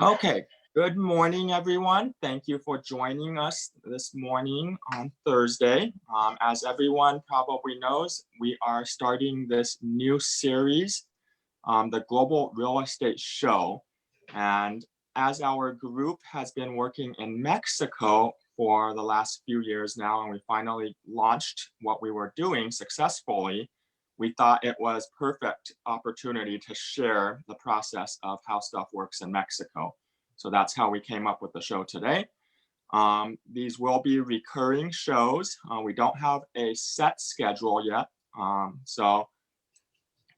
Okay, good morning, everyone. Thank you for joining us this morning on Thursday. As everyone probably knows, we are starting this new series, the Global Real Estate Show. And as our group has been working in Mexico for the last few years now, and we finally launched what we were doing successfully, we thought it was perfect opportunity to share the process of how stuff works in Mexico. So that's how we came up with the show today. These will be recurring shows. We don't have a set schedule yet. So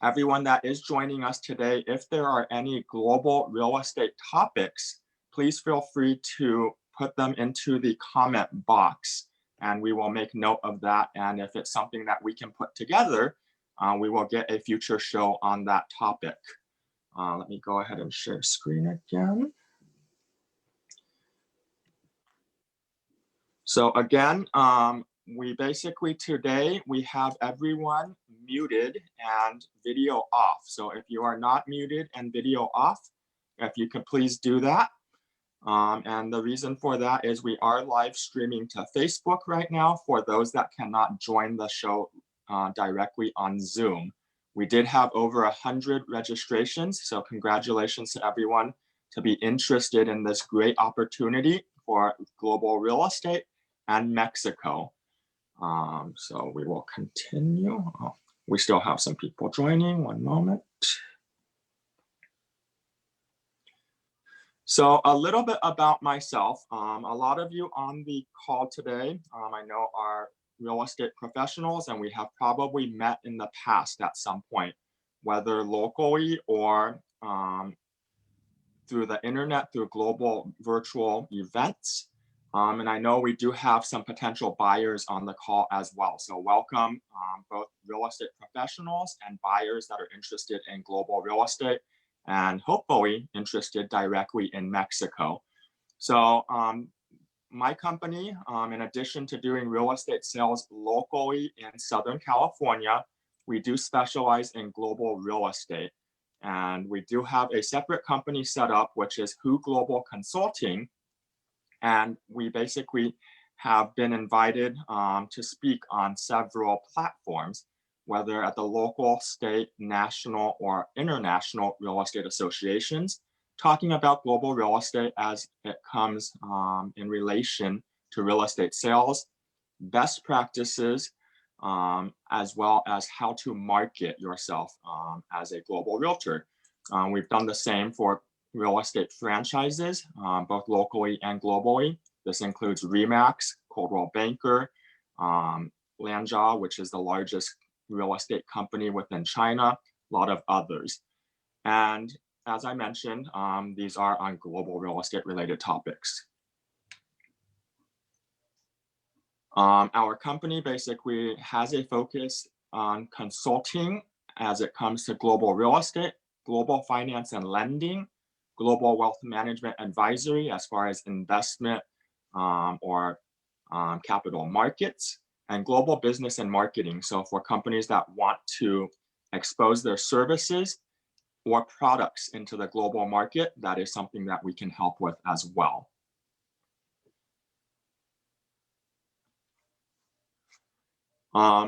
everyone that is joining us today, if there are any global real estate topics, please feel free to put them into the comment box and we will make note of that. And if it's something that we can put together, we will get a future show on that topic. Let me go ahead and share screen again. So again, we basically today, we have everyone muted and video off. So if you are not muted and video off, if you could please do that. And the reason for that is we are live streaming to Facebook right now for those that cannot join the show directly on Zoom. We did have over 100 registrations, so congratulations to everyone to be interested in this great opportunity for global real estate and Mexico. So we will continue. Oh, we still have some people joining, one moment. So a little bit about myself. A lot of you on the call today, I know are real estate professionals, and we have probably met in the past at some point, whether locally or through the internet, through global virtual events. And I know we do have some potential buyers on the call as well. So welcome both real estate professionals and buyers that are interested in global real estate and hopefully interested directly in Mexico. So my company, in addition to doing real estate sales locally in Southern California, we do specialize in global real estate. And we do have a separate company set up, which is hoo.global Consulting. And we basically have been invited to speak on several platforms, whether at the local, state, national, or international real estate associations, talking about global real estate as it comes in relation to real estate sales, best practices, as well as how to market yourself as a global realtor. We've done the same for real estate franchises, both locally and globally. This includes Remax, Coldwell Banker, Lanjia, which is the largest real estate company within China, a lot of others. And as I mentioned, these are on global real estate related topics. Our company basically has a focus on consulting as it comes to global real estate, global finance and lending, global wealth management advisory as far as investment or capital markets, and global business and marketing. So for companies that want to expose their services or products into the global market, that is something that we can help with as well.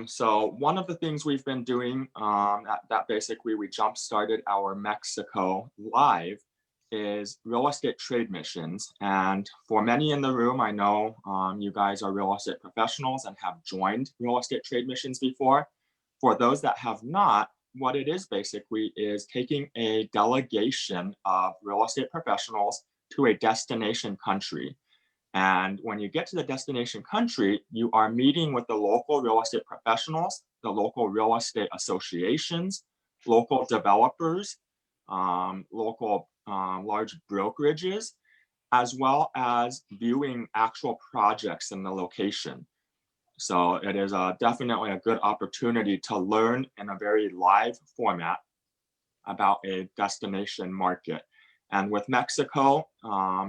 So one of the things we've been doing that basically we jump-started our Mexico live is real estate trade missions. And for many in the room, I know you guys are real estate professionals and have joined real estate trade missions before. For those that have not, what it is basically is taking a delegation of real estate professionals to a destination country. And when you get to the destination country, you are meeting with the local real estate professionals, the local real estate associations, local developers, local large brokerages, as well as viewing actual projects in the location. So it is definitely a good opportunity to learn in a very live format about a destination market. And with Mexico,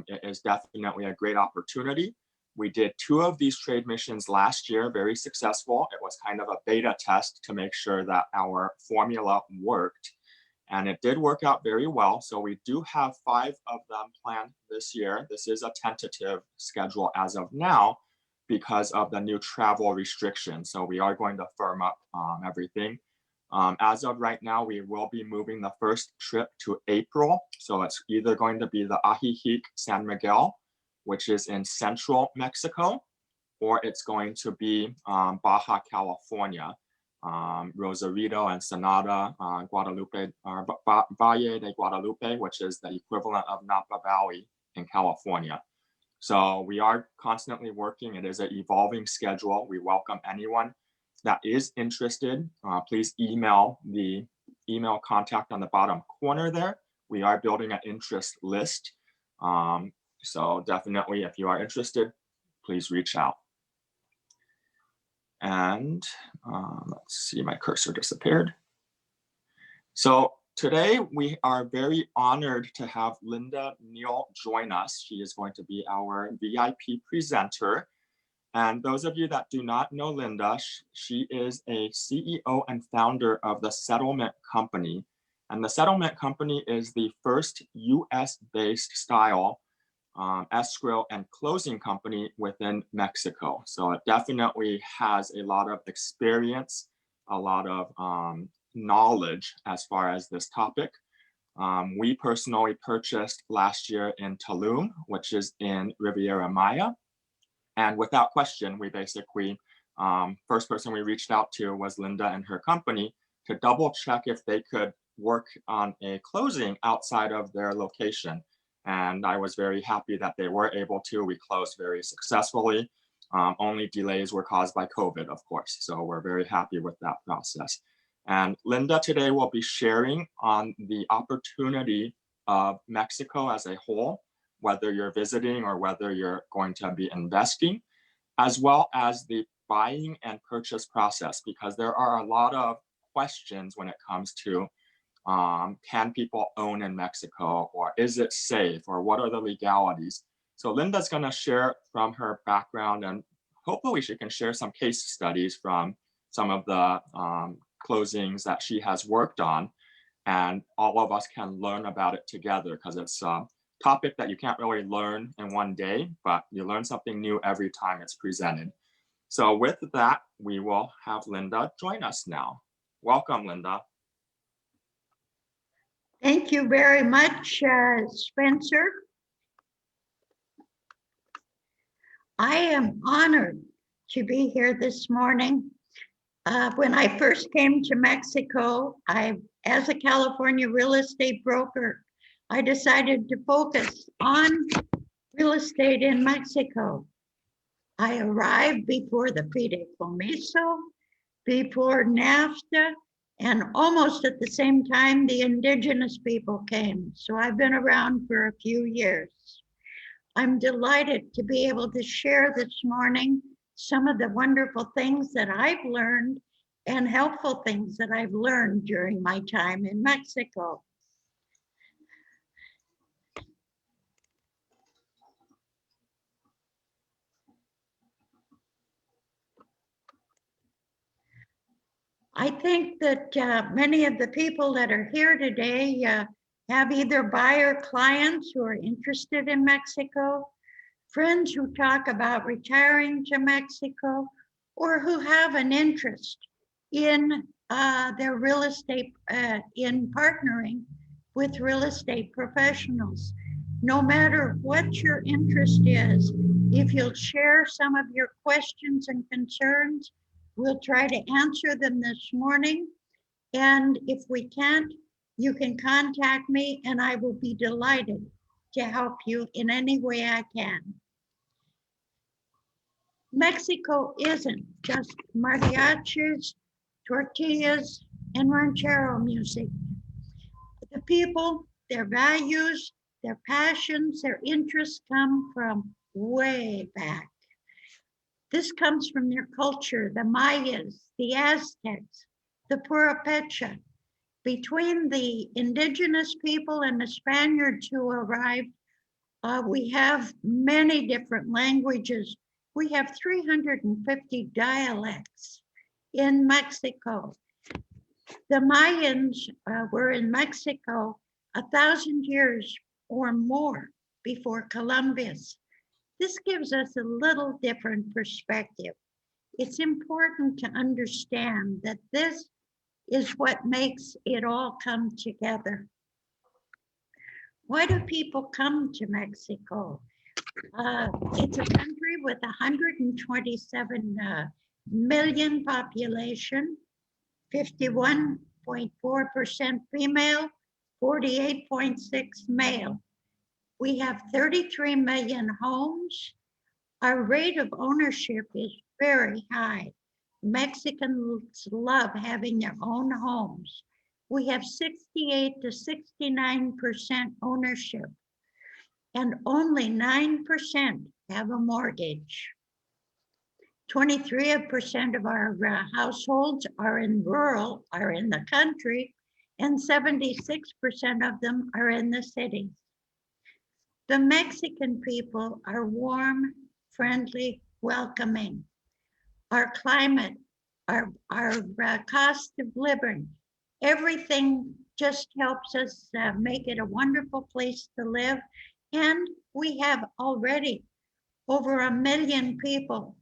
it is definitely a great opportunity. We did 2 of these trade missions last year, very successful. It was kind of a beta test to make sure that our formula worked. And it did work out very well. So we do have 5 of them planned this year. This is a tentative schedule as of now because of the new travel restrictions. So we are going to firm up everything. As of right now, we will be moving the first trip to April. So it's either going to be the Ajijic San Miguel, which is in central Mexico, or it's going to be Baja California, Rosarito, Ensenada, Guadalupe, Valle de Guadalupe, which is the equivalent of Napa Valley in California. So we are constantly working. It is an evolving schedule. We welcome anyone that is interested. Please email the email contact on the bottom corner there. We are building an interest list. So definitely, if you are interested, please reach out. And let's see, my cursor disappeared. So today we are very honored to have Linda Neal join us. She is going to be our VIP presenter. And those of you that do not know Linda, she is a CEO and founder of the Settlement Company. And the Settlement Company is the first US-based style escrow and closing company within Mexico. So it definitely has a lot of experience, a lot of knowledge as far as this topic. We personally purchased last year in Tulum, which is in Riviera Maya. And without question, we basically, first person we reached out to was Linda and her company to double check if they could work on a closing outside of their location. And I was very happy that they were able to. We closed very successfully. Only delays were caused by COVID, of course. So we're very happy with that process. And Linda today will be sharing on the opportunity of Mexico as a whole, whether you're visiting or whether you're going to be investing, as well as the buying and purchase process, because there are a lot of questions when it comes to can people own in Mexico, or is it safe, or what are the legalities? So Linda's going to share from her background, and hopefully she can share some case studies from some of the closings that she has worked on, and all of us can learn about it together, because it's a topic that you can't really learn in one day, but you learn something new every time it's presented. So with that, we will have Linda join us now. Welcome, Linda. Thank you very much, Spencer. I am honored to be here this morning. When I first came to Mexico, as a California real estate broker, I decided to focus on real estate in Mexico. I arrived before the FIDEICOMISO, before NAFTA, and almost at the same time, the indigenous people came. So I've been around for a few years. I'm delighted to be able to share this morning some of the wonderful things that I've learned and helpful things that I've learned during my time in Mexico. I think that many of the people that are here today have either buyer clients who are interested in Mexico, friends who talk about retiring to Mexico, or who have an interest in their real estate, in partnering with real estate professionals. No matter what your interest is, if you'll share some of your questions and concerns, we'll try to answer them this morning. And if we can't, you can contact me and I will be delighted to help you in any way I can. Mexico isn't just mariachis, tortillas, and ranchero music. The people, their values, their passions, their interests come from way back. This comes from their culture, the Mayas, the Aztecs, the Purepecha. Between the indigenous people and the Spaniards who arrived, we have many different languages. We have 350 dialects in Mexico. The Mayans were in Mexico 1,000 years or more before Columbus. This gives us a little different perspective. It's important to understand that this is what makes it all come together. Why do people come to Mexico? It's a country with 127 million population, 51.4% female, 48.6 male. We have 33 million homes. Our rate of ownership is very high. Mexicans love having their own homes. We have 68 to 69% ownership, and only 9% have a mortgage. 23% of our households are in the country, and 76% of them are in the cities. The Mexican people are warm, friendly, welcoming. Our climate, our cost of living, everything just helps us make it a wonderful place to live. And we have already over 1 million people,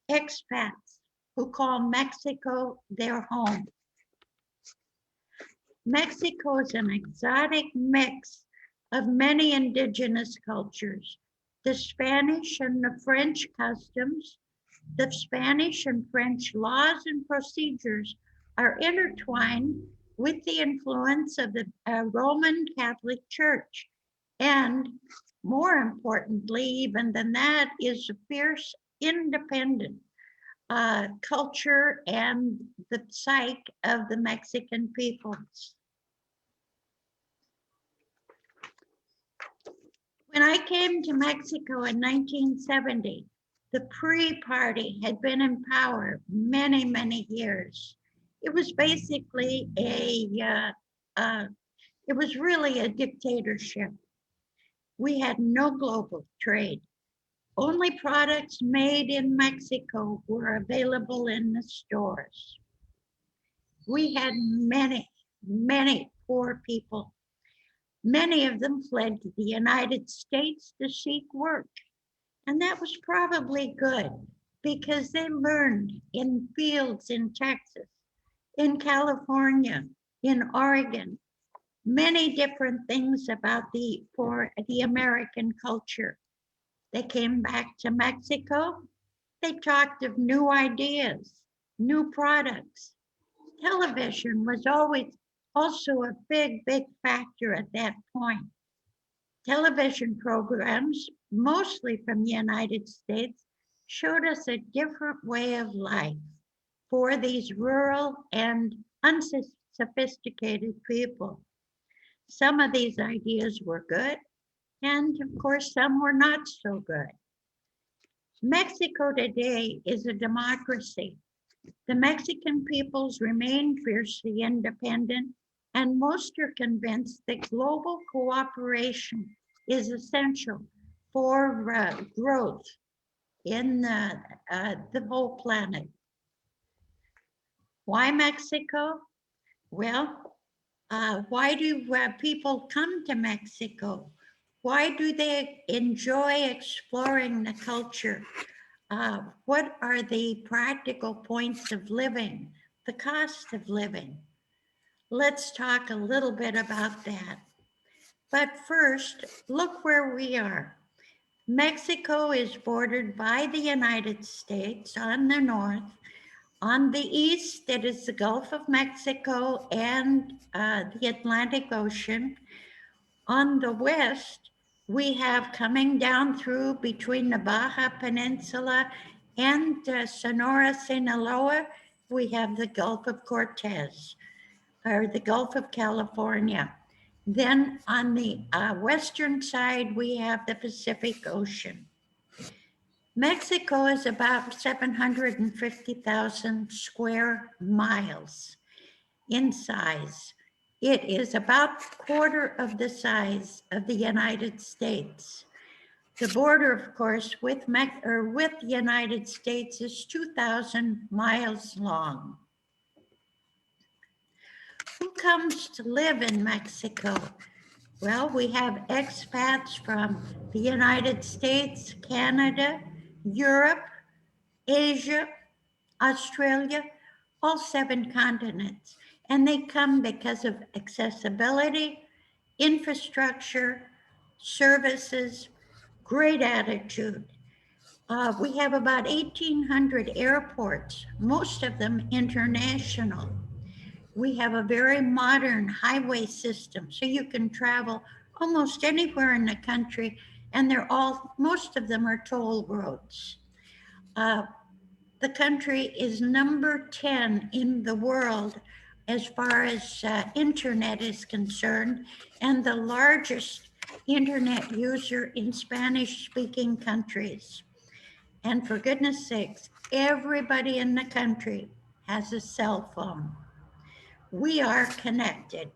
expats, who call Mexico their home. Mexico is an exotic mix of many indigenous cultures. The Spanish and the French customs, the Spanish and French laws and procedures are intertwined with the influence of the Roman Catholic Church. And more importantly, even than that, is a fierce independent culture and the psyche of the Mexican peoples. When I came to Mexico in 1970, the PRI party had been in power many, many years. It was basically it was really a dictatorship. We had no global trade. Only products made in Mexico were available in the stores. We had many, many poor people. Many of them fled to the United States to seek work. And that was probably good because they learned in fields in Texas, in California, in Oregon, many different things about the American culture. They came back to Mexico. They talked of new ideas, new products. Television was always also a big, big factor at that point. Television programs, mostly from the United States, showed us a different way of life for these rural and unsophisticated people. Some of these ideas were good, and of course, some were not so good. Mexico today is a democracy. The Mexican peoples remain fiercely independent, and most are convinced that global cooperation is essential for growth in the whole planet. Why Mexico? Well, why do people come to Mexico? Why do they enjoy exploring the culture? What are the practical points of living, the cost of living? Let's talk a little bit about that. But first, look where we are. Mexico is bordered by the United States on the north. On the east, it is the Gulf of Mexico and the Atlantic Ocean. On the west, we have coming down through between the Baja Peninsula and Sonora, Sinaloa, we have the Gulf of Cortez, or the Gulf of California. Then on the western side, we have the Pacific Ocean. Mexico is about 750,000 square miles in size. It is about a quarter of the size of the United States. The border, of course, with the United States is 2,000 miles long. comes to live in Mexico? Well, we have expats from the United States, Canada, Europe, Asia, Australia, all 7 continents. And they come because of accessibility, infrastructure, services, great attitude. We have about 1,800 airports, most of them international. We have a very modern highway system, so you can travel almost anywhere in the country, and most of them are toll roads. The country is number 10 in the world as far as internet is concerned, and the largest internet user in Spanish-speaking countries. And for goodness sakes, everybody in the country has a cell phone. We are connected.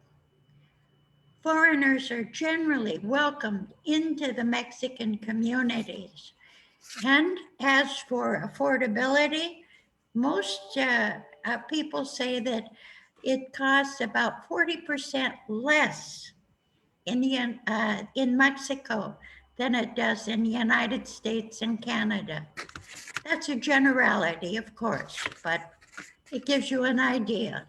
Foreigners are generally welcomed into the Mexican communities. And as for affordability, most people say that it costs about 40% less in Mexico than it does in the United States and Canada. That's a generality, of course, but it gives you an idea.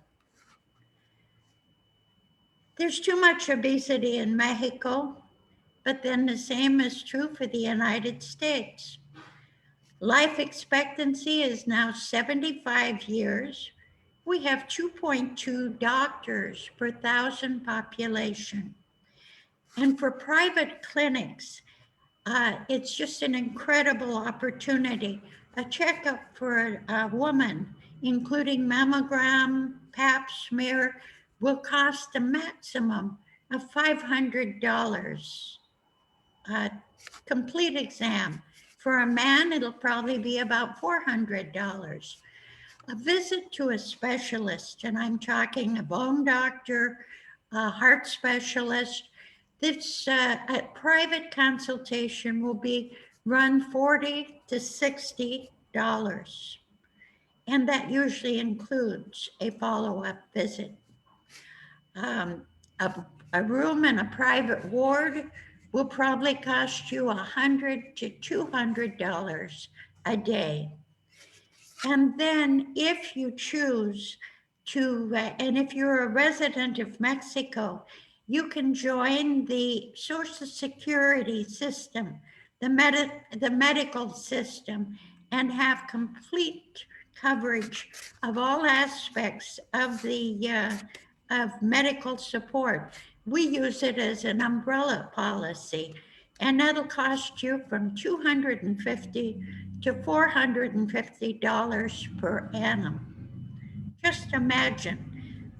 There's too much obesity in Mexico, but then the same is true for the United States. Life expectancy is now 75 years. We have 2.2 doctors per 1,000 population. And for private clinics, it's just an incredible opportunity. A checkup for a woman, including mammogram, pap smear, will cost a maximum of $500. A complete exam. For a man, it'll probably be about $400. A visit to a specialist, and I'm talking a bone doctor, a heart specialist, this a private consultation will be run $40 to $60. And that usually includes a follow-up visit. A room in a private ward will probably cost you $100 to $200 a day. And then if you choose to, and if you're a resident of Mexico, you can join the Social Security system, the medical system, and have complete coverage of all aspects of the of medical support. We use it as an umbrella policy, and that'll cost you from $250 to $450 per annum. Just imagine,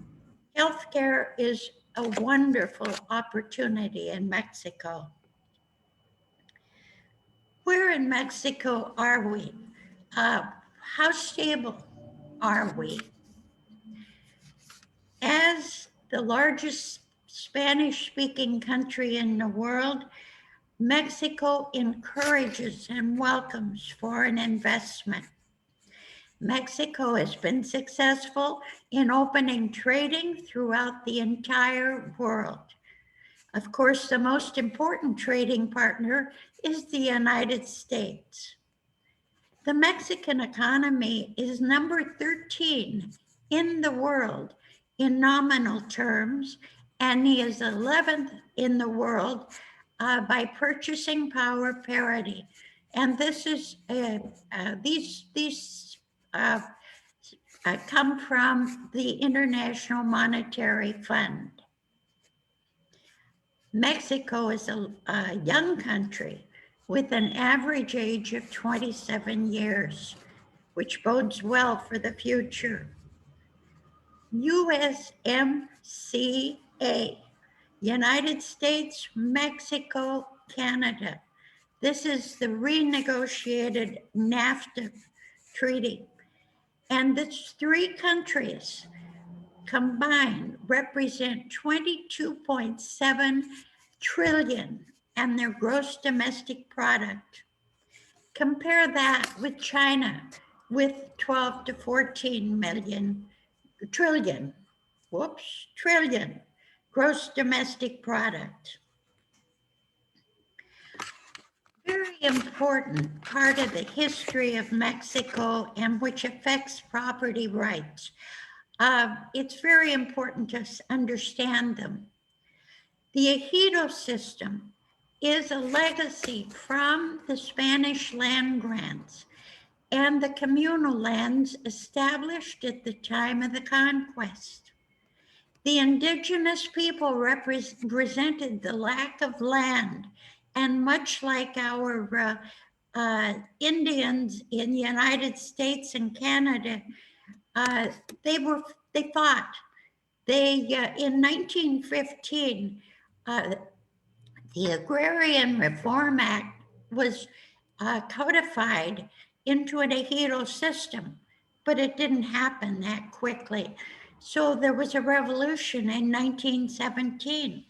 healthcare is a wonderful opportunity in Mexico. Where in Mexico are we? How stable are we? As the largest Spanish-speaking country in the world, Mexico encourages and welcomes foreign investment. Mexico has been successful in opening trading throughout the entire world. Of course, the most important trading partner is the United States. The Mexican economy is number 13 in the world in nominal terms, and he is 11th in the world by purchasing power parity. And this is these come from the International Monetary Fund. Mexico is a young country with an average age of 27 years, which bodes well for the future. USMCA, United States, Mexico, Canada. This is the renegotiated NAFTA treaty. And these 3 countries combined represent 22.7 trillion and their gross domestic product. Compare that with China with 12 to 14 trillion, trillion gross domestic product. Very important part of the history of Mexico and which affects property rights. It's very important to understand them. The ejido system is a legacy from the Spanish land grants and the communal lands established at the time of the conquest. The indigenous people represented the lack of land, and much like our Indians in the United States and Canada, they fought. In 1915, the Agrarian Reform Act was codified into an ejido system, but it didn't happen that quickly. So there was a revolution in 1917.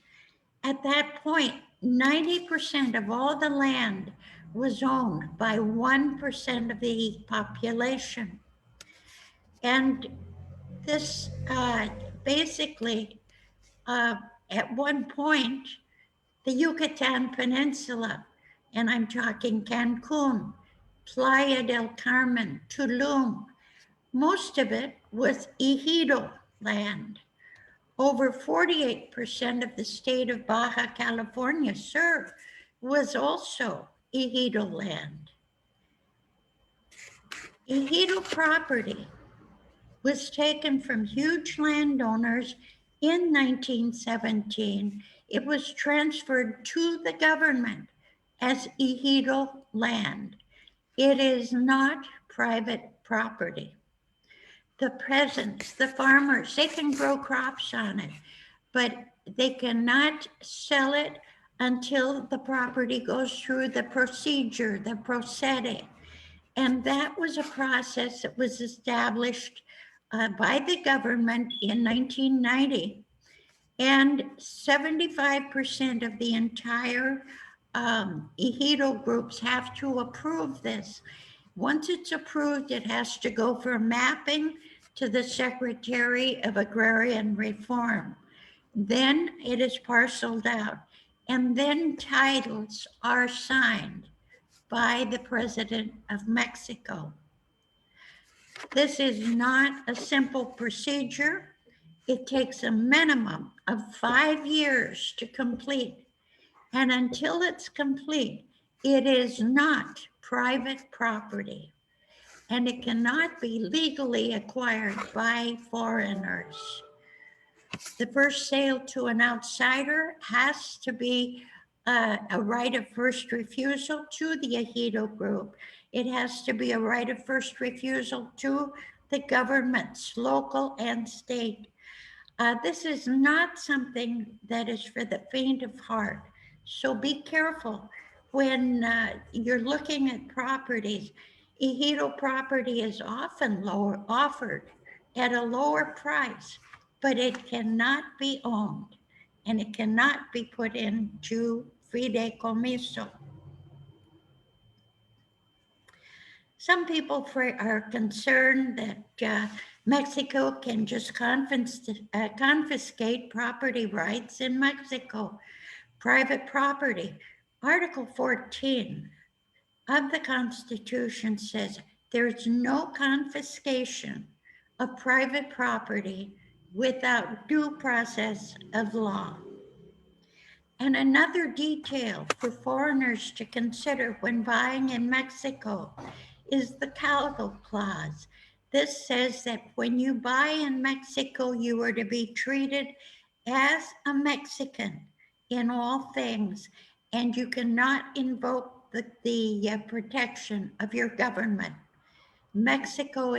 At that point, 90% of all the land was owned by 1% of the population. And this basically, at one point, the Yucatan Peninsula, and I'm talking Cancun, Playa del Carmen, Tulum, most of it was ejido land. Over 48% of the state of Baja California Sur was also ejido land. Ejido property was taken from huge landowners in 1917. It was transferred to the government as ejido land. It is not private property. The peasants, the farmers, they can grow crops on it, but they cannot sell it until the property goes through the procedure, the procede. And that was a process that was established by the government in 1990. And 75% of the entire ejido groups have to approve this. Once it's approved, it has to go for mapping to the Secretary of Agrarian Reform. Then it is parceled out, and then titles are signed by the President of Mexico. This is not a simple procedure. It takes a minimum of 5 years to complete. And until it's complete, it is not private property. And it cannot be legally acquired by foreigners. The first sale to an outsider has to be a right of first refusal to the ejido group. It has to be a right of first refusal to the governments, local and state. This is not something that is for the faint of heart. So be careful when you're looking at properties. Ejido property is often offered at a lower price, but it cannot be owned and it cannot be put into FIDEICOMISO. Some people are concerned that Mexico can just confiscate property rights in Mexico, private property. Article 14 of the Constitution says there's no confiscation of private property without due process of law. And another detail for foreigners to consider when buying in Mexico is the caudal clause. This says that when you buy in Mexico, you are to be treated as a Mexican in all things, and you cannot invoke the protection of your government. Mexico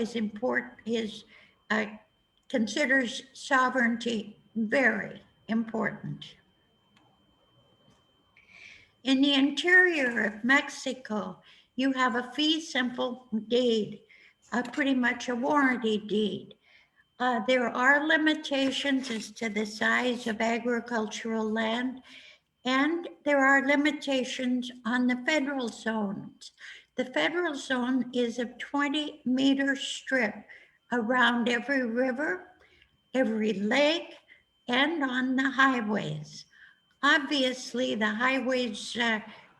considers sovereignty very important. In the interior of Mexico, you have a fee simple deed, pretty much a warranty deed. There are limitations as to the size of agricultural land, and there are limitations on the federal zones. The federal zone is a 20-meter strip around every river, every lake, and on the highways. Obviously, the highway's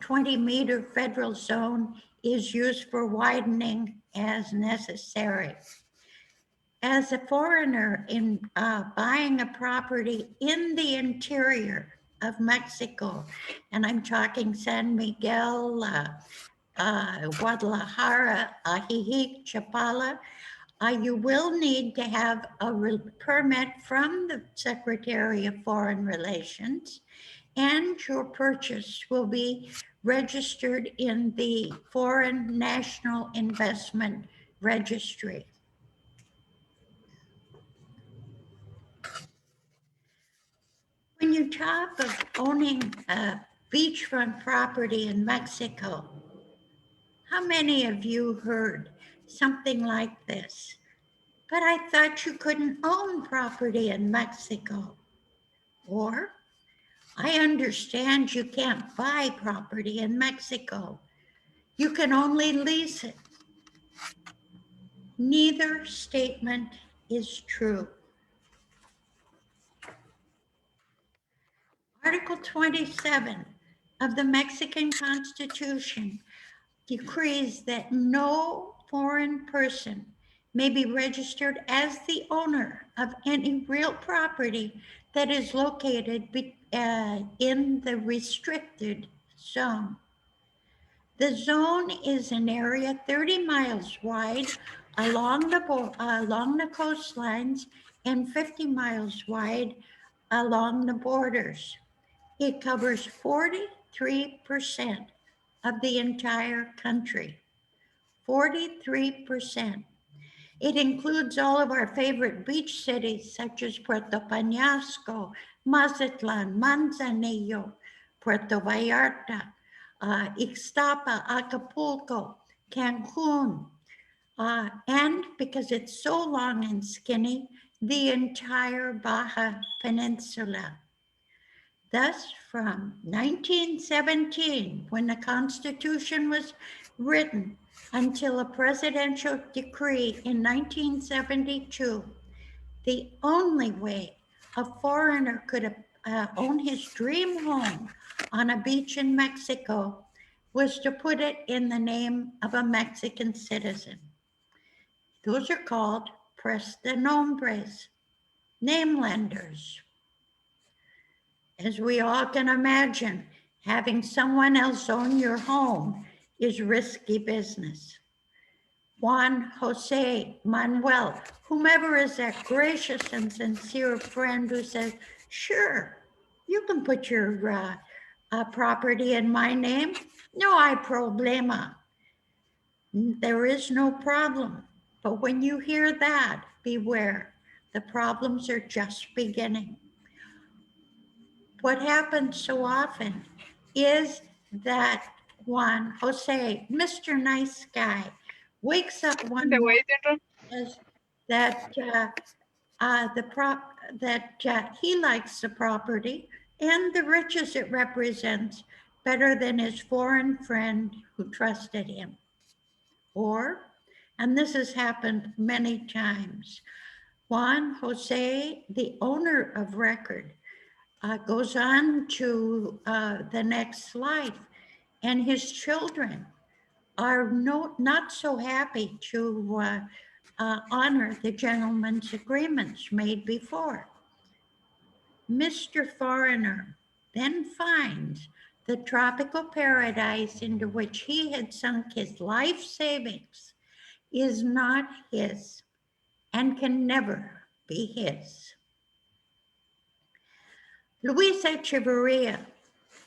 20-meter federal zone is used for widening as necessary. As a foreigner in buying a property in the interior of Mexico, and I'm talking San Miguel, Guadalajara, Ajijic, Chapala, you will need to have a permit from the Secretary of Foreign Relations, and your purchase will be registered in the Foreign National Investment Registry. When you talk of owning a beachfront property in Mexico, how many of you heard something like this? But I thought you couldn't own property in Mexico. Or, I understand you can't buy property in Mexico. You can only lease it. Neither statement is true. Article 27 of the Mexican Constitution decrees that no foreign person may be registered as the owner of any real property that is located in the restricted zone. The zone is an area 30 miles wide along the coastlines and 50 miles wide along the borders. It covers 43% of the entire country. 43%. It includes all of our favorite beach cities such as Puerto Peñasco, Mazatlan, Manzanillo, Puerto Vallarta, Ixtapa, Acapulco, Cancun, and because it's so long and skinny, the entire Baja Peninsula. Thus, from 1917, when the Constitution was written, until a presidential decree in 1972, the only way a foreigner could own his dream home on a beach in Mexico was to put it in the name of a Mexican citizen. Those are called prestanombres, name lenders. As we all can imagine, having someone else own your home is risky business. Juan, Jose, Manuel, whomever is that gracious and sincere friend who says, sure, you can put your property in my name. No hay problema. There is no problem. But when you hear that, beware. The problems are just beginning. What happens so often is that Juan, Jose, Mr. Nice Guy, wakes up one morning and says that he likes the property and the riches it represents better than his foreign friend who trusted him. Or, and this has happened many times, Juan Jose, the owner of record, goes on to the next life, and his children are not so happy to honor the gentleman's agreements made before. Mr. Foreigner then finds the tropical paradise into which he had sunk his life savings is not his and can never be his. Luis Echeverria,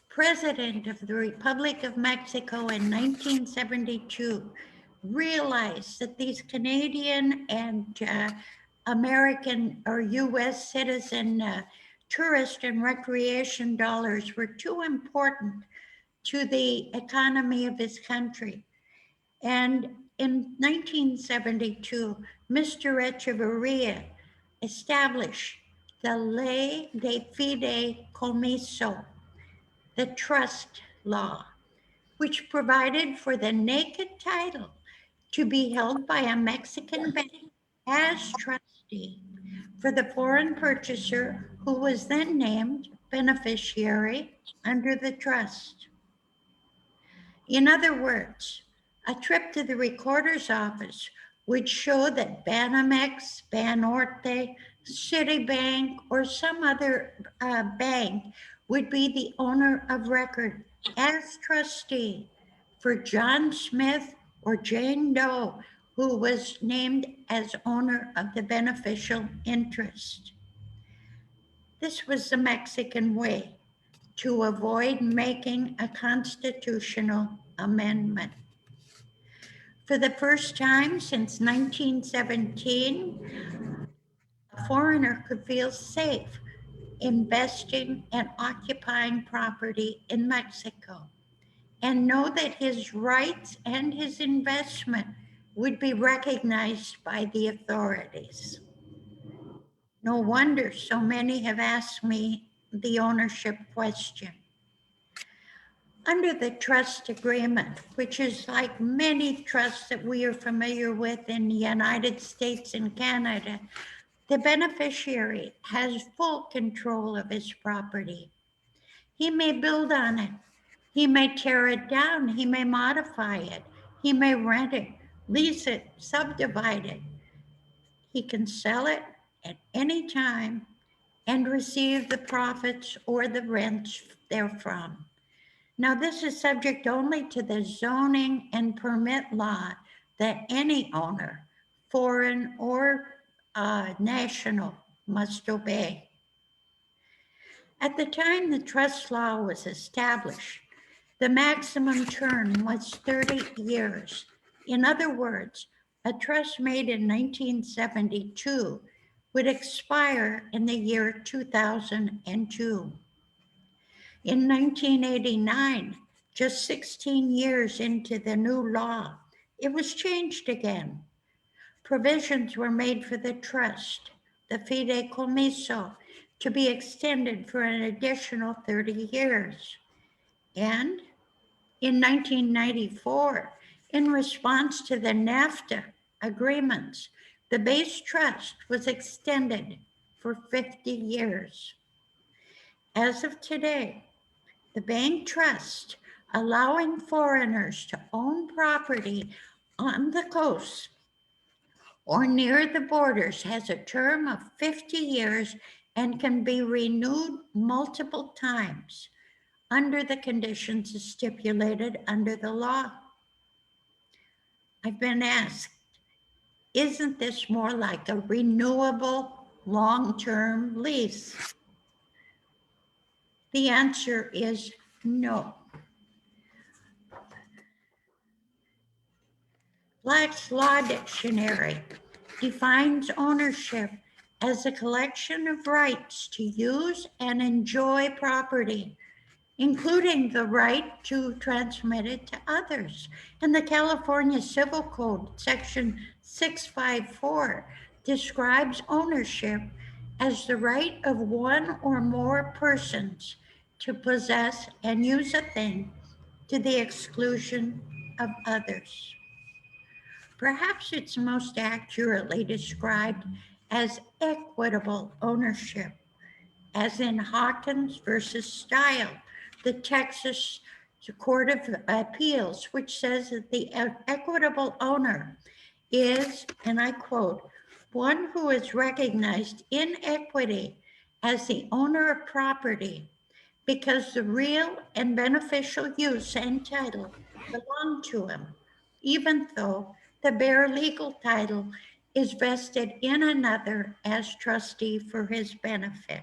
President of the Republic of Mexico in 1972, realized that these Canadian and American or US citizen tourist and recreation dollars were too important to the economy of his country. And in 1972, Mr. Echeverria established the Ley de FIDEICOMISO, the trust law, which provided for the naked title to be held by a Mexican bank as trustee for the foreign purchaser who was then named beneficiary under the trust. In other words, a trip to the recorder's office would show that Banamex, Banorte, Citibank, or some other bank would be the owner of record as trustee for John Smith or Jane Doe, who was named as owner of the beneficial interest. This was the Mexican way to avoid making a constitutional amendment. For the first time since 1917, a foreigner could feel safe investing and occupying property in Mexico and know that his rights and his investment would be recognized by the authorities. No wonder so many have asked me the ownership question. Under the trust agreement, which is like many trusts that we are familiar with in the United States and Canada, the beneficiary has full control of his property. He may build on it. He may tear it down. He may modify it. He may rent it, lease it, subdivide it. He can sell it at any time and receive the profits or the rents therefrom. Now, this is subject only to the zoning and permit law that any owner, foreign or national, must obey. At the time the trust law was established, the maximum term was 30 years. In other words, a trust made in 1972 would expire in the year 2002. In 1989, just 16 years into the new law, it was changed again. Provisions were made for the trust, the FIDEICOMISO, to be extended for an additional 30 years. And in 1994, in response to the NAFTA agreements, the base trust was extended for 50 years. As of today, the bank trust allowing foreigners to own property on the coast or near the borders has a term of 50 years and can be renewed multiple times under the conditions stipulated under the law. I've been asked, isn't this more like a renewable long-term lease? The answer is no. Black's Law Dictionary defines ownership as a collection of rights to use and enjoy property, including the right to transmit it to others. And the California Civil Code, Section 654, describes ownership as the right of one or more persons to possess and use a thing to the exclusion of others. Perhaps it's most accurately described as equitable ownership, as in Hawkins versus Style, the Texas Court of Appeals, which says that the equitable owner is, and I quote, one who is recognized in equity as the owner of property because the real and beneficial use and title belong to him, even though the bare legal title is vested in another as trustee for his benefit.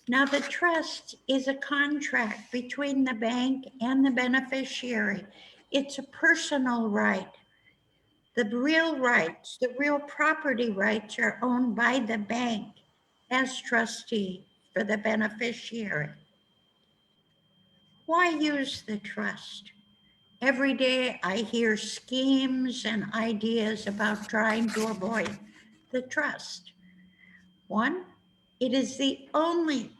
Now, the trust is a contract between the bank and the beneficiary. It's a personal right. The real rights, the real property rights are owned by the bank as trustee for the beneficiary. Why use the trust? Every day I hear schemes and ideas about trying to avoid the trust. One, it is the only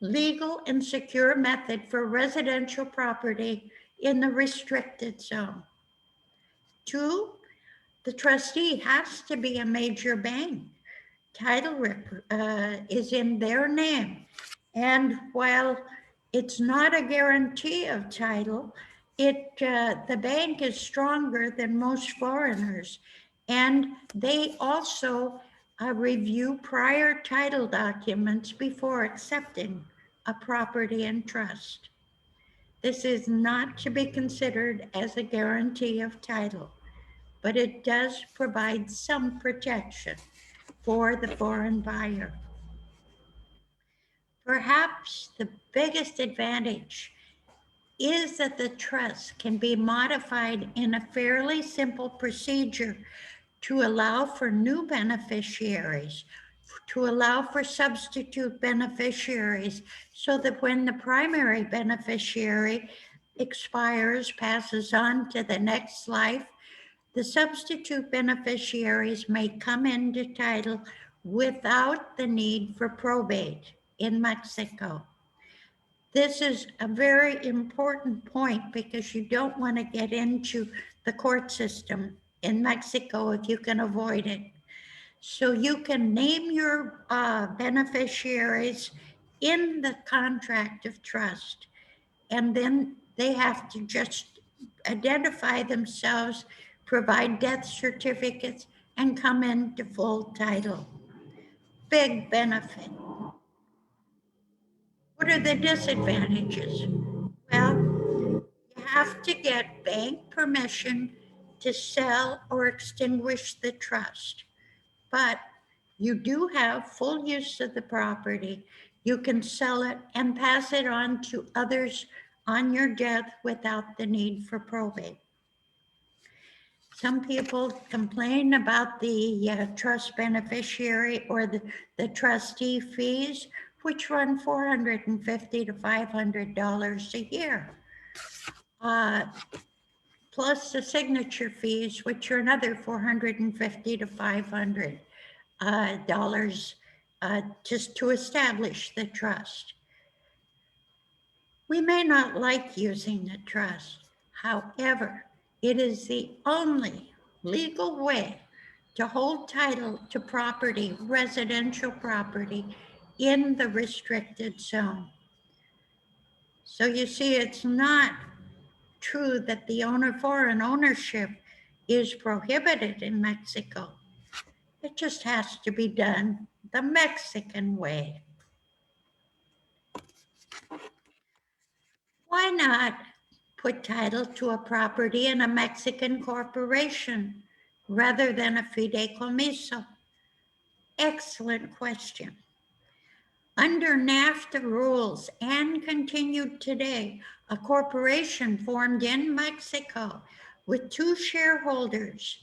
legal and secure method for residential property in the restricted zone. Two, the trustee has to be a major bank title is in their name. And while it's not a guarantee of title, the bank is stronger than most foreigners. And they also review prior title documents before accepting a property in trust. This is not to be considered as a guarantee of title, but it does provide some protection for the foreign buyer. Perhaps the biggest advantage is that the trust can be modified in a fairly simple procedure to allow for new beneficiaries, to allow for substitute beneficiaries, so that when the primary beneficiary expires, passes on to the next life, the substitute beneficiaries may come into title without the need for probate in Mexico. This is a very important point because you don't want to get into the court system in Mexico if you can avoid it. So you can name your beneficiaries in the contract of trust, and then they have to just identify themselves, provide death certificates, and come into full title. Big benefit. What are the disadvantages? Well, you have to get bank permission to sell or extinguish the trust, but you do have full use of the property. You can sell it and pass it on to others on your death without the need for probate. Some people complain about the trust beneficiary or the trustee fees, which run $450 to $500 a year. Plus the signature fees, which are another $450 to $500 just to establish the trust. We may not like using the trust. However, it is the only legal way to hold title to property, residential property, in the restricted zone. So you see, it's not true that the foreign ownership is prohibited in Mexico. It just has to be done the Mexican way. Why not put title to a property in a Mexican corporation rather than a fideicomiso? Excellent question. Under NAFTA rules and continued today, a corporation formed in Mexico with 2 shareholders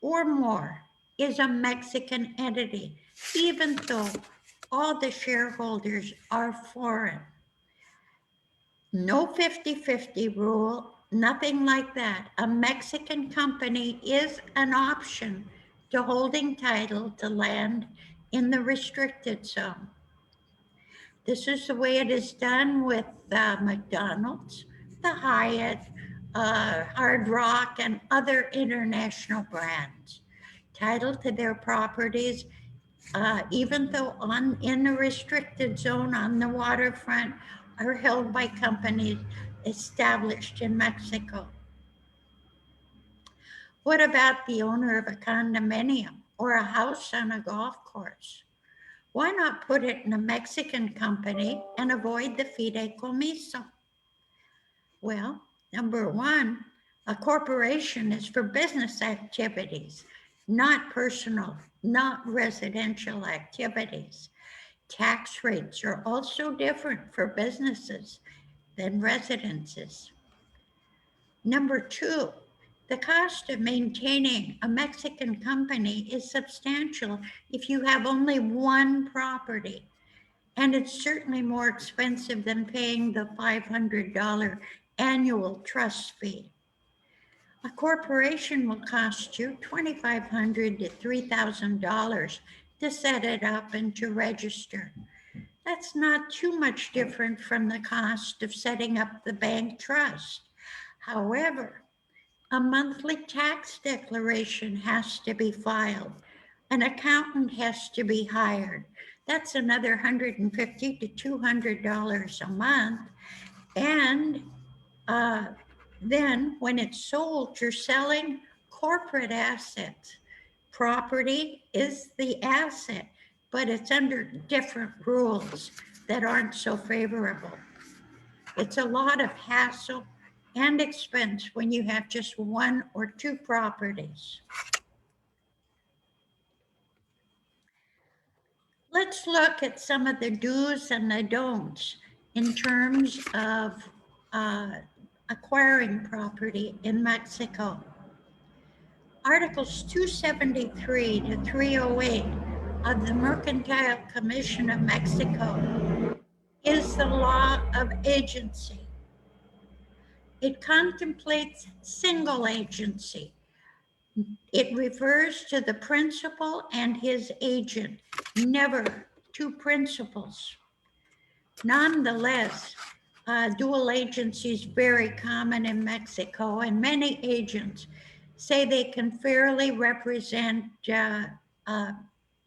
or more is a Mexican entity, even though all the shareholders are foreign. No 50-50 rule, nothing like that. A Mexican company is an option to holding title to land in the restricted zone. This is the way it is done with McDonald's, the Hyatt, Hard Rock, and other international brands. Title to their properties, even though in the restricted zone on the waterfront, are held by companies established in Mexico. What about the owner of a condominium or a house on a golf course? Why not put it in a Mexican company and avoid the fideicomiso? Well, number one, a corporation is for business activities, not personal, not residential activities. Tax rates are also different for businesses than residences. Number two, the cost of maintaining a Mexican company is substantial if you have only one property. And it's certainly more expensive than paying the $500 annual trust fee. A corporation will cost you $2,500 to $3,000 to set it up and to register. That's not too much different from the cost of setting up the bank trust. However, a monthly tax declaration has to be filed. An accountant has to be hired. That's another $150 to $200 a month. And then when it's sold, you're selling corporate assets. Property is the asset, but it's under different rules that aren't so favorable. It's a lot of hassle and expense when you have just one or two properties. Let's look at some of the do's and the don'ts in terms of acquiring property in Mexico. Articles 273 to 308 of the Mercantile Commission of Mexico is the law of agency. It contemplates single agency. It refers to the principal and his agent, never two principals. Nonetheless, dual agency is very common in Mexico, and many agents say they can fairly represent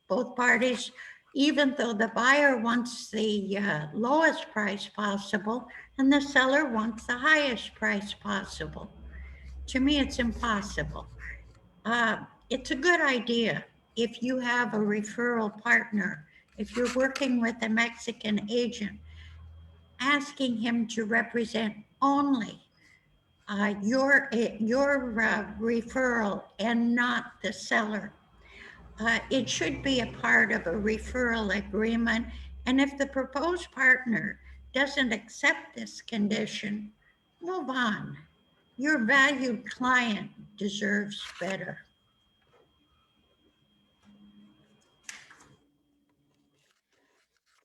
both parties, even though the buyer wants the lowest price possible and the seller wants the highest price possible. To me, it's impossible. It's a good idea if you have a referral partner, if you're working with a Mexican agent, asking him to represent only your referral and not the seller. It should be a part of a referral agreement, and if the proposed partner doesn't accept this condition, move on. Your valued client deserves better.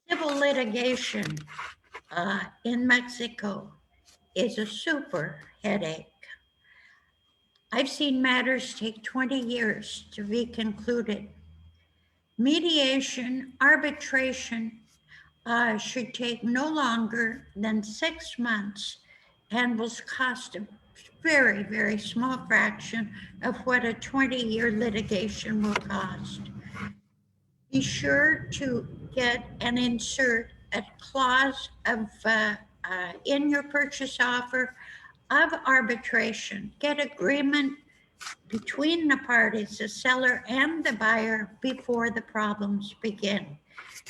Civil litigation in Mexico is a super headache. I've seen matters take 20 years to be concluded. Mediation, arbitration should take no longer than 6 months and will cost a very, very small fraction of what a 20-year litigation will cost. Be sure to get and insert a clause of in your purchase offer of arbitration. Get agreement between the parties, the seller and the buyer, before the problems begin.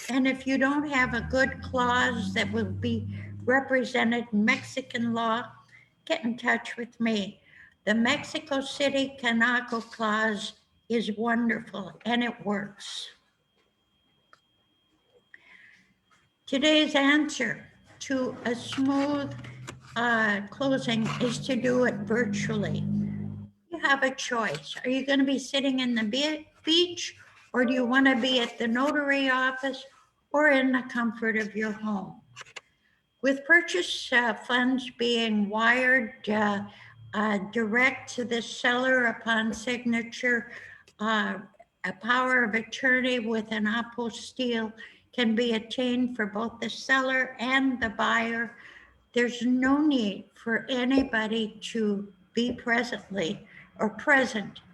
And if you don't have a good clause that will be represented in Mexican law, get in touch with me. The Mexico City Canaco clause is wonderful and it works. Today's answer to a smooth closing is to do it virtually. You have a choice. Are you going to be sitting in the beach, or do you want to be at the notary office or in the comfort of your home? With purchase funds being wired direct to the seller upon signature, a power of attorney with an apostille can be attained for both the seller and the buyer. There's no need for anybody to be present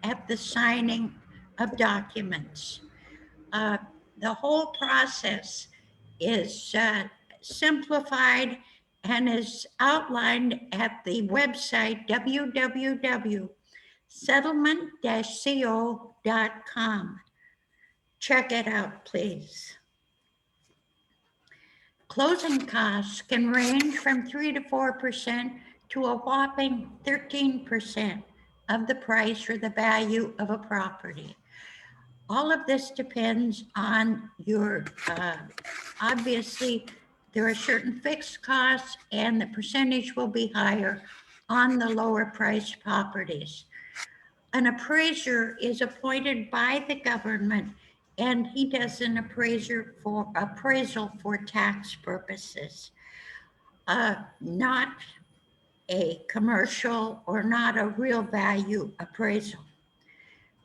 at the signing of documents. The whole process is simplified and is outlined at the website www.settlement-co.com. Check it out, please. Closing costs can range from 3 to 4% to a whopping 13% of the price or the value of a property. All of this depends on your, obviously, there are certain fixed costs and the percentage will be higher on the lower priced properties. An appraiser is appointed by the government and he does an appraisal for tax purposes, not a commercial or not a real value appraisal.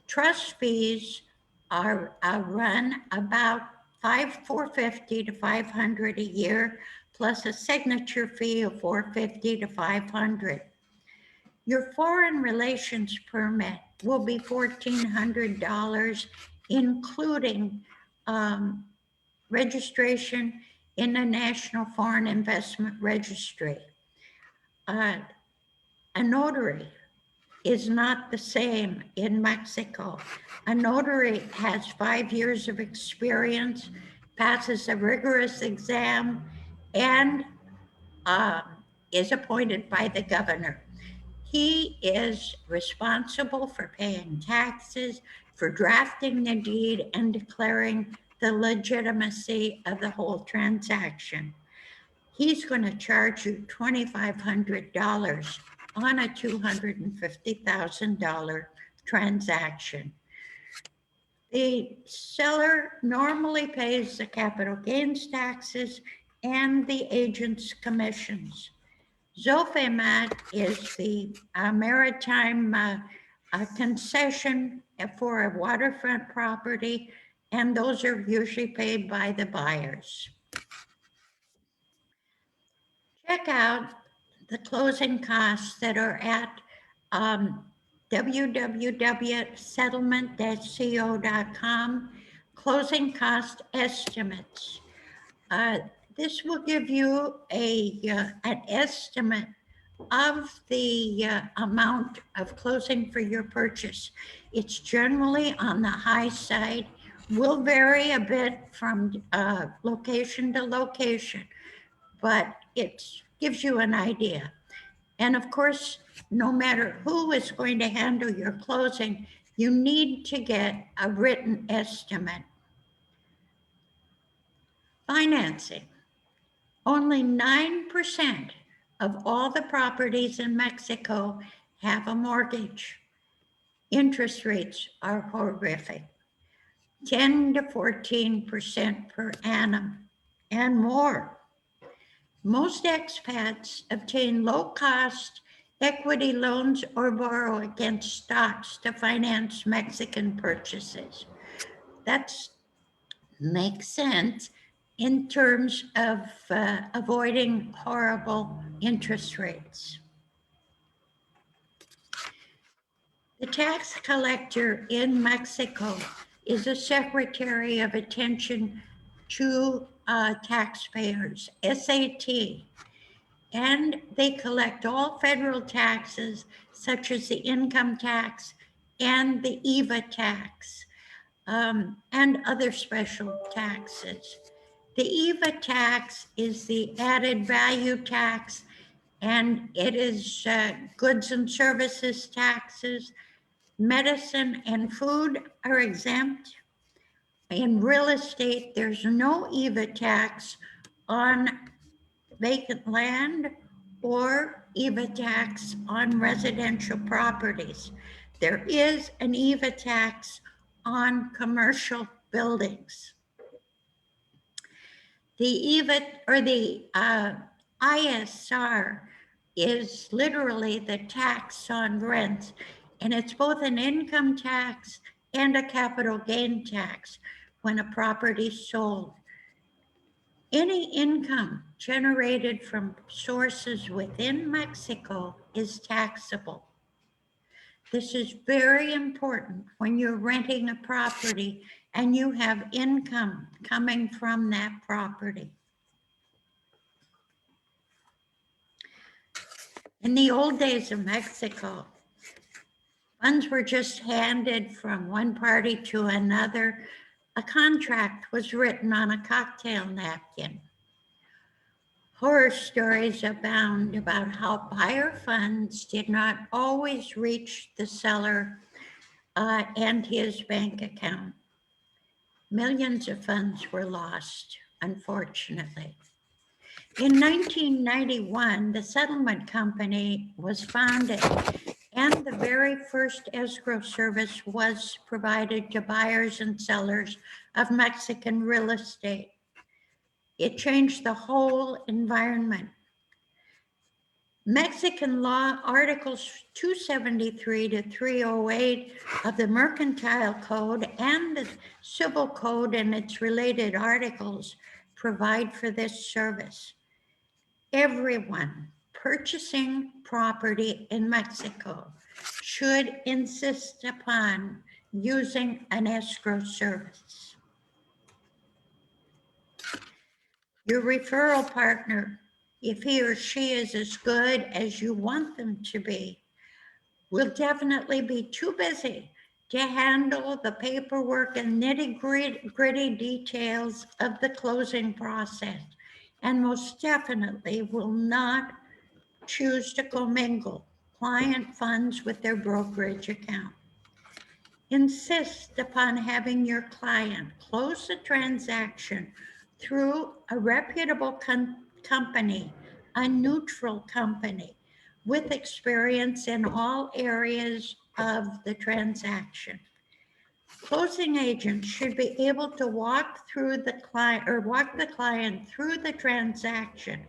Trust fees are run about $450 to $500 a year, plus a signature fee of $450 to $500. Your foreign relations permit will be $1,400, including registration in the National Foreign Investment Registry. A notary is not the same in Mexico. A notary has 5 years of experience, passes a rigorous exam, and is appointed by the governor. He is responsible for paying taxes, for drafting the deed, and declaring the legitimacy of the whole transaction. He's going to charge you $2,500 on a $250,000 transaction. The seller normally pays the capital gains taxes and the agent's commissions. Zofemat is the maritime concession for a waterfront property, and those are usually paid by the buyers. Check out the closing costs that are at www.settlement-co.com, closing cost estimates. This will give you an estimate of the amount of closing for your purchase. It's generally on the high side, will vary a bit from location to location, but it gives you an idea. And of course, no matter who is going to handle your closing, you need to get a written estimate. Financing. Only 9% of all the properties in Mexico have a mortgage. Interest rates are horrific, 10 to 14% per annum and more. Most expats obtain low-cost equity loans or borrow against stocks to finance Mexican purchases. That makes sense in terms of avoiding horrible interest rates. The tax collector in Mexico is a secretary of attention to taxpayers, SAT, and they collect all federal taxes such as the income tax and the EVA tax and other special taxes. The EVA tax is the added value tax, and it is goods and services taxes. Medicine and food are exempt. In real estate, there's no EVA tax on vacant land or EVA tax on residential properties. There is an EVA tax on commercial buildings. The EVA or the ISR is literally the tax on rent, and it's both an income tax and a capital gain tax when a property is sold. Any income generated from sources within Mexico is taxable. This is very important when you're renting a property and you have income coming from that property. In the old days of Mexico, funds were just handed from one party to another. A contract was written on a cocktail napkin. Horror stories abound about how buyer funds did not always reach the seller and his bank account. Millions of funds were lost, unfortunately. In 1991, the settlement company was founded, and the very first escrow service was provided to buyers and sellers of Mexican real estate. It changed the whole environment. Mexican law, Articles 273 to 308 of the Mercantile Code and the Civil Code and its related articles provide for this service. Everyone purchasing property in Mexico should insist upon using an escrow service. Your referral partner, if he or she is as good as you want them to be, will definitely be too busy to handle the paperwork and nitty-gritty details of the closing process, and most definitely will not choose to commingle client funds with their brokerage account. Insist upon having your client close the transaction through a reputable company, a neutral company with experience in all areas of the transaction. Closing agents should be able to walk the client through the transaction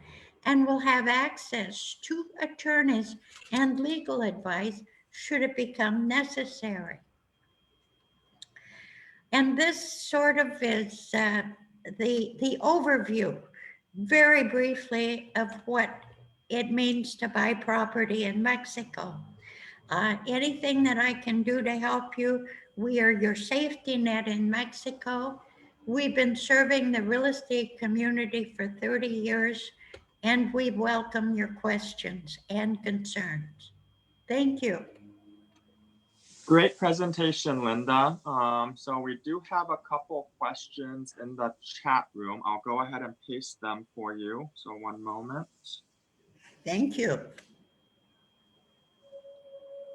and will have access to attorneys and legal advice should it become necessary. And this sort of is the overview, very briefly, of what it means to buy property in Mexico. Anything that I can do to help you, we are your safety net in Mexico. We've been serving the real estate community for 30 years, and we welcome your questions and concerns. Thank you. Great presentation, Linda. So we do have a couple questions in the chat room. I'll go ahead and paste them for you. So one moment. Thank you.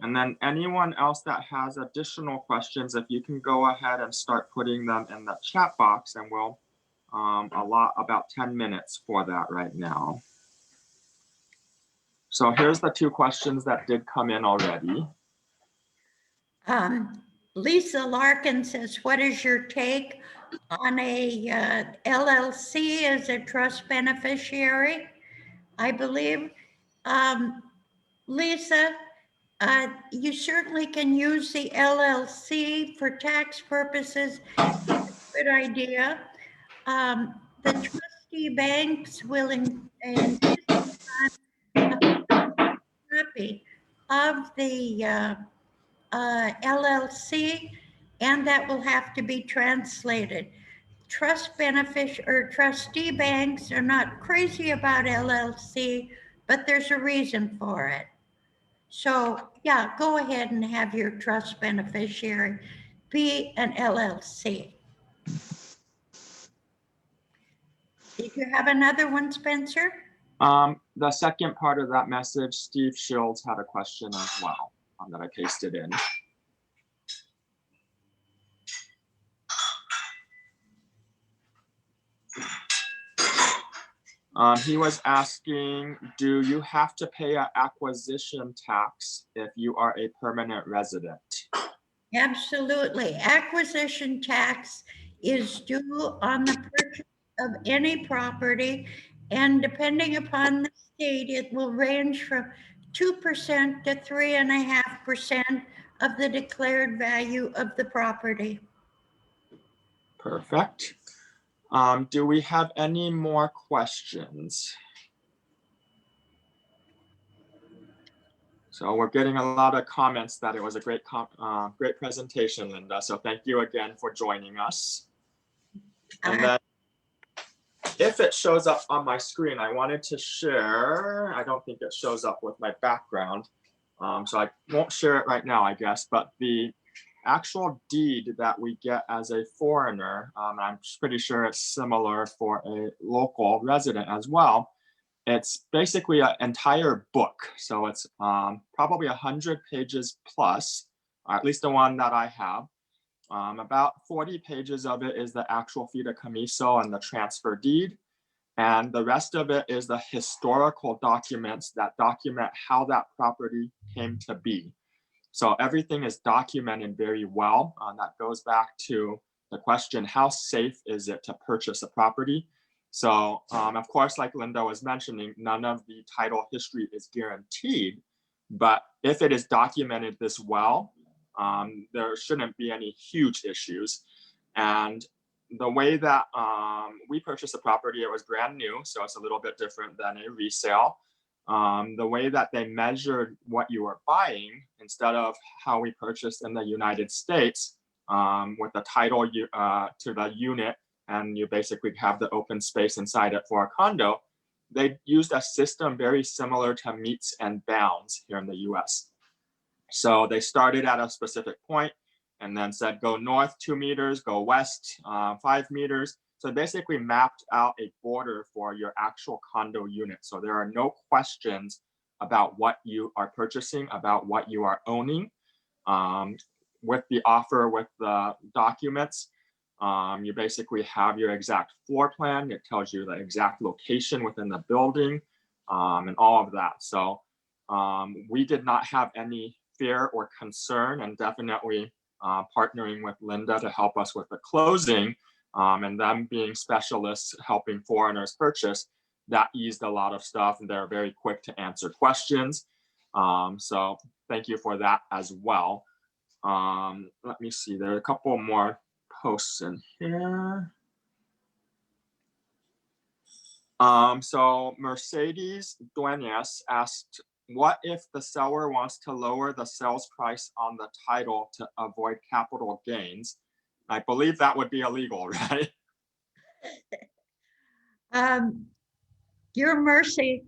And then anyone else that has additional questions, if you can go ahead and start putting them in the chat box, and we'll allot about 10 minutes for that right now. So here's the two questions that did come in already. Lisa Larkin says, what is your take on a LLC as a trust beneficiary? I believe, Lisa, you certainly can use the LLC for tax purposes. Good idea. The trustee banks will insist on a copy of the LLC, and that will have to be translated. Trustee banks are not crazy about LLC, but there's a reason for it. So yeah, go ahead and have your trust beneficiary be an LLC. Did you have another one, Spencer? The second part of that message, Steve Shields had a question as well that I pasted in. He was asking, do you have to pay an acquisition tax if you are a permanent resident? Absolutely. Acquisition tax is due on the purchase of any property, and depending upon the state, it will range from 2% to 3.5% of the declared value of the property. Perfect. Do we have any more questions? So we're getting a lot of comments that it was a great presentation, Linda. So thank you again for joining us. And then if it shows up on my screen, I wanted to share, I don't think it shows up with my background. So I won't share it right now, I guess, but the actual deed that we get as a foreigner, I'm pretty sure it's similar for a local resident as well. It's basically an entire book. So it's probably 100 pages plus, or at least the one that I have. About 40 pages of it is the actual FIDEICOMISO and the transfer deed. And the rest of it is the historical documents that document how that property came to be. So everything is documented very well. That goes back to the question, how safe is it to purchase a property? So of course, like Linda was mentioning, none of the title history is guaranteed, but if it is documented this well, there shouldn't be any huge issues. And the way that we purchased the property, it was brand new, so it's a little bit different than a resale. the way that they measured what you were buying, instead of how we purchased in the United States, with the title to the unit, and you basically have the open space inside it for a condo, they used a system very similar to meets and bounds here in the US. So they started at a specific point and then said, go north 2 meters, go west 5 meters. So basically mapped out a border for your actual condo unit. So there are no questions about what you are purchasing, about what you are owning. With the offer, with the documents, you basically have your exact floor plan. It tells you the exact location within the building, and all of that. So we did not have any fear or concern, and definitely partnering with Linda to help us with the closing, and them being specialists helping foreigners purchase, that eased a lot of stuff, and they're very quick to answer questions. So thank you for that as well. Let me see, there are a couple more posts in here. So Mercedes Duenas asked, what if the seller wants to lower the sales price on the title to avoid capital gains? I believe that would be illegal, right? Your mercy,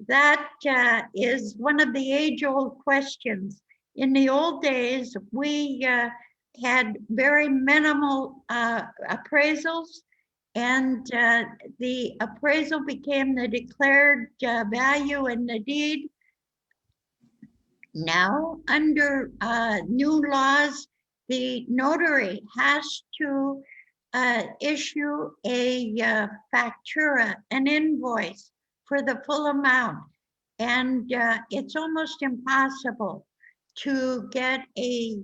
that is one of the age-old questions. In the old days, we had very minimal appraisals, and the appraisal became the declared value in the deed. Now, under new laws, the notary has to issue a factura, an invoice for the full amount. And it's almost impossible to get a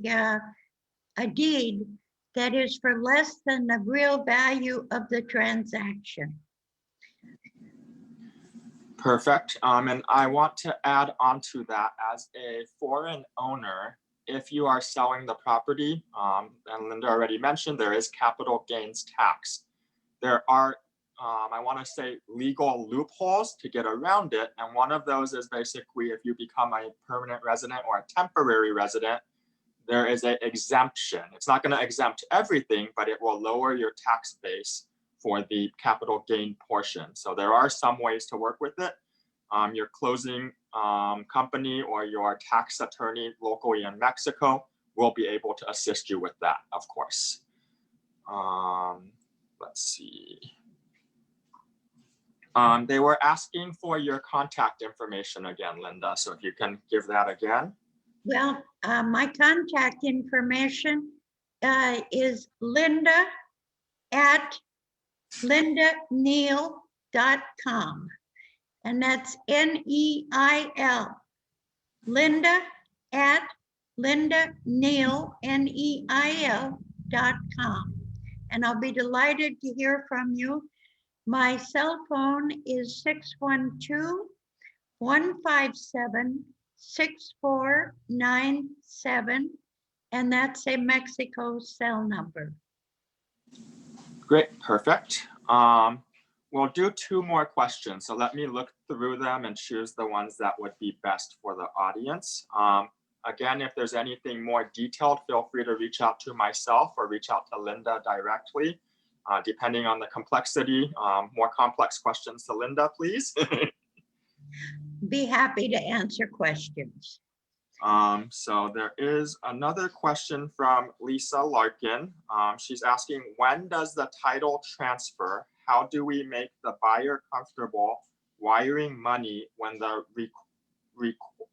deed that is for less than the real value of the transaction. Perfect. And I want to add on to that, as a foreign owner, if you are selling the property, and Linda already mentioned, there is capital gains tax. There are, I want to say, legal loopholes to get around it. And one of those is basically if you become a permanent resident or a temporary resident, there is an exemption. It's not going to exempt everything, but it will lower your tax base for the capital gain portion. So there are some ways to work with it. Your closing company or your tax attorney locally in Mexico will be able to assist you with that, of course. Let's see. They were asking for your contact information again, Linda, so if you can give that again. Well, my contact information is linda@lindaneil.com. And that's N-E-I-L. linda@lindaneil.com. And I'll be delighted to hear from you. My cell phone is 612-157-6497, and that's a Mexico cell number. Great, perfect. We'll do 2 more questions. So let me look through them and choose the ones that would be best for the audience. Again, if there's anything more detailed, feel free to reach out to myself or reach out to Linda directly, depending on the complexity. More complex questions to Linda, please. Be happy to answer questions. So there is another question from Lisa Larkin. She's asking, when does the title transfer? How do we make the buyer comfortable wiring money when the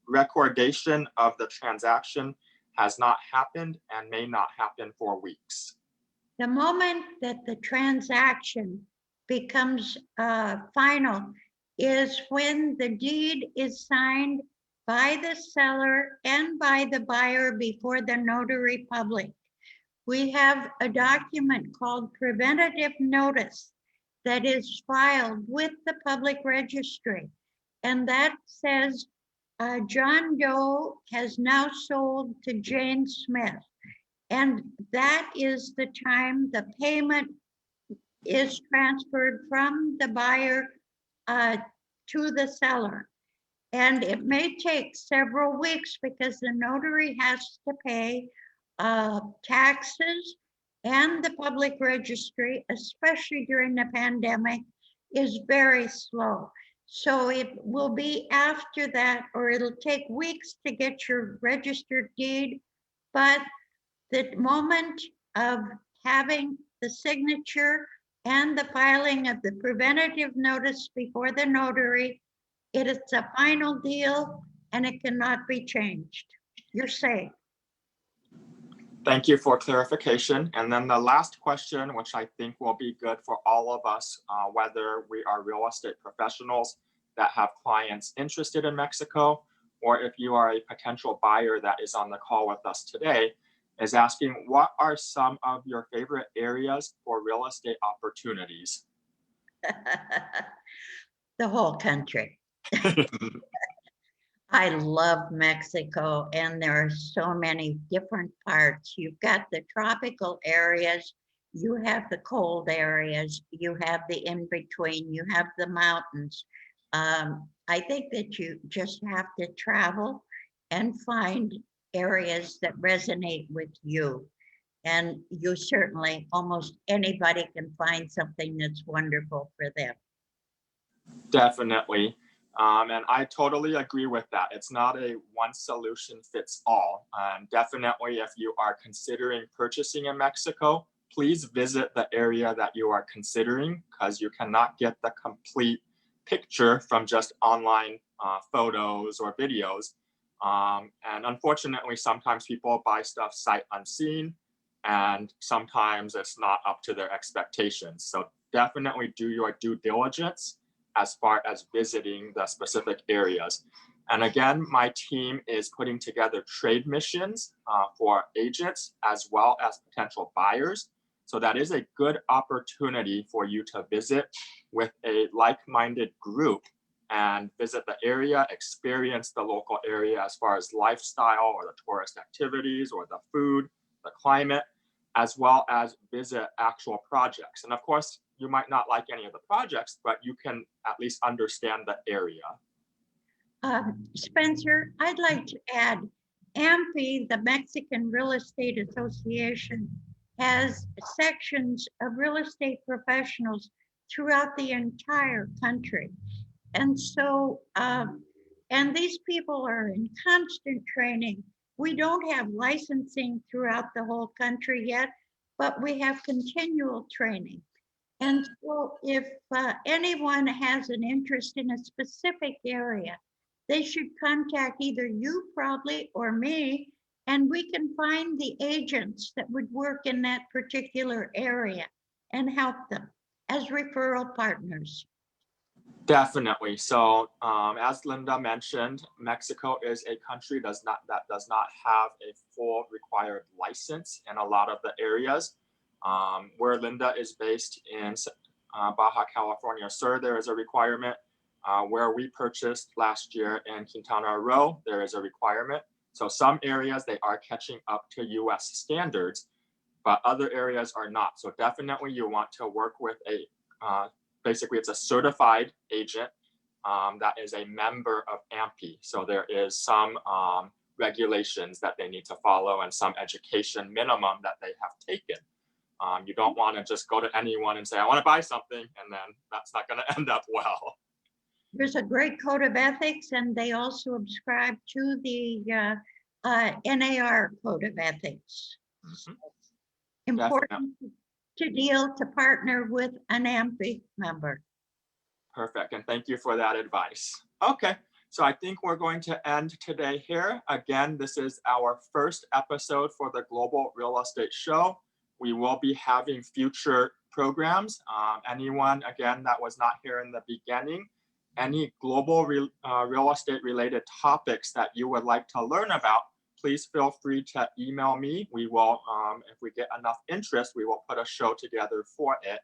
recordation of the transaction has not happened and may not happen for weeks? The moment that the transaction becomes final is when the deed is signed by the seller and by the buyer before the notary public. We have a document called preventative notice that is filed with the public registry. And that says John Doe has now sold to Jane Smith. And that is the time the payment is transferred from the buyer to the seller. And it may take several weeks because the notary has to pay taxes, and the public registry, especially during the pandemic, is very slow. So it will be after that, or it'll take weeks to get your registered deed. But the moment of having the signature and the filing of the preventative notice before the notary, it is a final deal and it cannot be changed. You're safe. Thank you for clarification. And then the last question, which I think will be good for all of us, whether we are real estate professionals that have clients interested in Mexico, or if you are a potential buyer that is on the call with us today, is asking, what are some of your favorite areas for real estate opportunities? The whole country. I love Mexico, and there are so many different parts. You've got the tropical areas, you have the cold areas, you have the in-between, you have the mountains. I think that you just have to travel and find areas that resonate with you. And you certainly, almost anybody can find something that's wonderful for them. Definitely. And I totally agree with that. It's not a one solution fits all. Definitely, if you are considering purchasing in Mexico, please visit the area that you are considering, because you cannot get the complete picture from just online photos or videos. And unfortunately, sometimes people buy stuff sight unseen, and sometimes it's not up to their expectations. So definitely do your due diligence as far as visiting the specific areas. And again, my team is putting together trade missions for agents as well as potential buyers. So that is a good opportunity for you to visit with a like-minded group and visit the area, experience the local area as far as lifestyle or the tourist activities or the food, the climate, as well as visit actual projects. And of course, you might not like any of the projects, but you can at least understand the area. Spencer, I'd like to add, AMPI, the Mexican Real Estate Association, has sections of real estate professionals throughout the entire country. And so, and these people are in constant training. We don't have licensing throughout the whole country yet, but we have continual training. And so if anyone has an interest in a specific area, they should contact either you probably or me, and we can find the agents that would work in that particular area and help them as referral partners. Definitely. So as Linda mentioned, Mexico is a country that does not have a full required license in a lot of the areas. Where Linda is based in Baja California Sur, there is a requirement. Where we purchased last year in Quintana Roo, there is a requirement. So some areas, they are catching up to US standards, but other areas are not. So definitely you want to work with a, basically it's a certified agent that is a member of AMPI. So there is some regulations that they need to follow and some education minimum that they have taken. You don't want to just go to anyone and say, I want to buy something, and then that's not going to end up well. There's a great code of ethics, and they also subscribe to the NAR code of ethics. Mm-hmm. Important to partner with an AMPI member. Perfect, and thank you for that advice. Okay, so I think we're going to end today here. Again, this is our first episode for the Global Real Estate Show. We will be having future programs. Anyone, again, that was not here in the beginning, any global real estate related topics that you would like to learn about, please feel free to email me. We will, if we get enough interest, we will put a show together for it.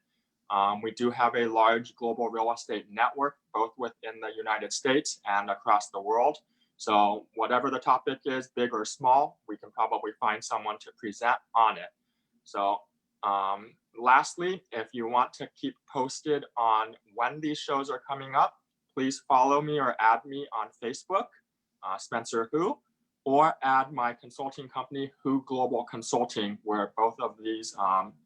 We do have a large global real estate network, both within the United States and across the world. So whatever the topic is, big or small, we can probably find someone to present on it. So lastly, if you want to keep posted on when these shows are coming up, please follow me or add me on Facebook, Spencer Who, or add my consulting company, Who Global Consulting, where both of these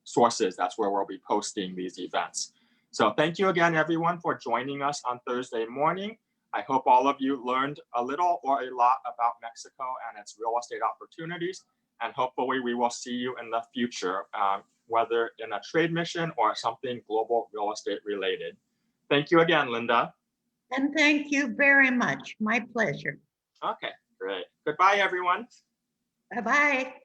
sources, that's where we'll be posting these events. So thank you again, everyone, for joining us on Thursday morning. I hope all of you learned a little or a lot about Mexico and its real estate opportunities. And hopefully we will see you in the future, whether in a trade mission or something global real estate related. Thank you again, Linda. And thank you very much. My pleasure. Okay, great. Goodbye, everyone. Bye-bye.